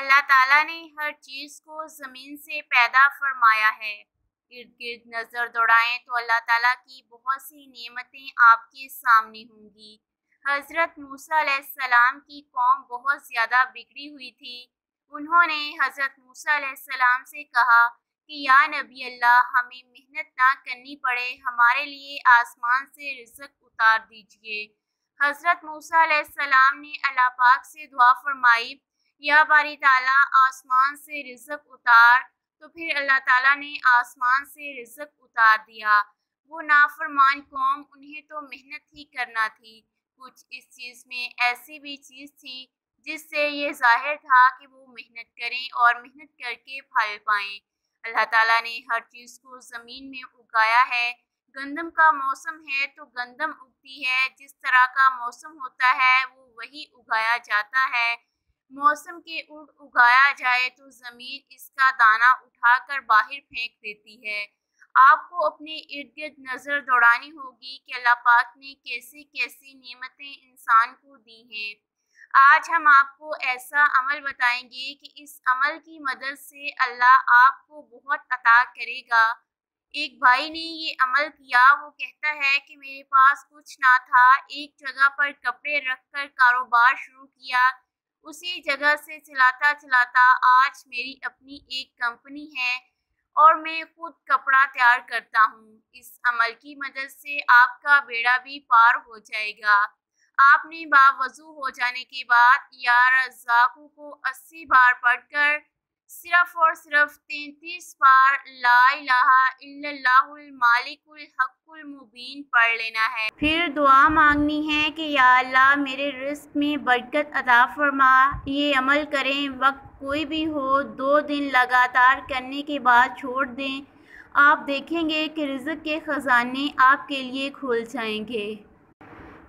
اللہ تعالیٰ نے ہر چیز کو زمین سے پیدا فرمایا ہے۔ ارد گرد نظر دوڑائیں تو اللہ تعالیٰ کی بہت سی نعمتیں آپ کے سامنے ہوں گی۔ حضرت موسیٰ علیہ السلام کی قوم بہت زیادہ بگڑی ہوئی تھی۔ انہوں نے حضرت موسیٰ علیہ السلام سے کہا کہ یا نبی اللہ، ہمیں محنت نہ کرنی پڑے، ہمارے لیے آسمان سے رزق اتار دیجیے۔ حضرت موسیٰ علیہ السلام نے اللہ پاک سے دعا فرمائی، یا باری تعالیٰ آسمان سے رزق اتار، تو پھر اللہ تعالیٰ نے آسمان سے رزق اتار دیا۔ وہ نافرمان قوم، انہیں تو محنت ہی کرنا تھی۔ کچھ اس چیز میں ایسی بھی چیز تھی جس سے یہ ظاہر تھا کہ وہ محنت کریں اور محنت کر کے پھل پائیں۔ اللہ تعالیٰ نے ہر چیز کو زمین میں اگایا ہے۔ گندم کا موسم ہے تو گندم اگتی ہے، جس طرح کا موسم ہوتا ہے وہ وہی اگایا جاتا ہے۔ موسم کے الٹ اگایا جائے تو زمین اس کا دانہ اٹھا کر باہر پھینک دیتی ہے۔ آپ کو اپنے ارد گرد نظر دوڑانی ہوگی کہ اللہ پاک نے کیسی کیسی نعمتیں انسان کو دی ہیں۔ آج ہم آپ کو ایسا عمل بتائیں گے کہ اس عمل کی مدد سے اللہ آپ کو بہت عطا کرے گا۔ ایک بھائی نے یہ عمل کیا۔ وہ کہتا ہے کہ میرے پاس کچھ نہ تھا، ایک جگہ پر کپڑے رکھ کر کاروبار شروع کیا، اسی جگہ سے چلاتا چلاتا آج میری اپنی ایک کمپنی ہے اور میں خود کپڑا تیار کرتا ہوں۔ اس عمل کی مدد سے آپ کا بیڑا بھی پار ہو جائے گا۔ آپ نے باوضو ہو جانے کے بعد یا رزاقو کو 80 بار پڑھ کر صرف اور صرف 33 بار لا الہ الا اللہ المالک الحق المبین پڑھ لینا ہے۔ پھر دعا مانگنی ہے کہ یا اللہ میرے رزق میں برکت عطا فرما۔ یہ عمل کریں، وقت کوئی بھی ہو، 2 دن لگاتار کرنے کے بعد چھوڑ دیں، آپ دیکھیں گے کہ رزق کے خزانے آپ کے لیے کھل جائیں گے۔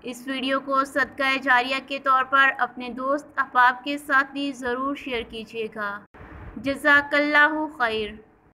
اس ویڈیو کو صدقہ جاریہ کے طور پر اپنے دوست احباب کے ساتھ بھی ضرور شیئر کیجیے گا۔ جزاک اللہ خیر۔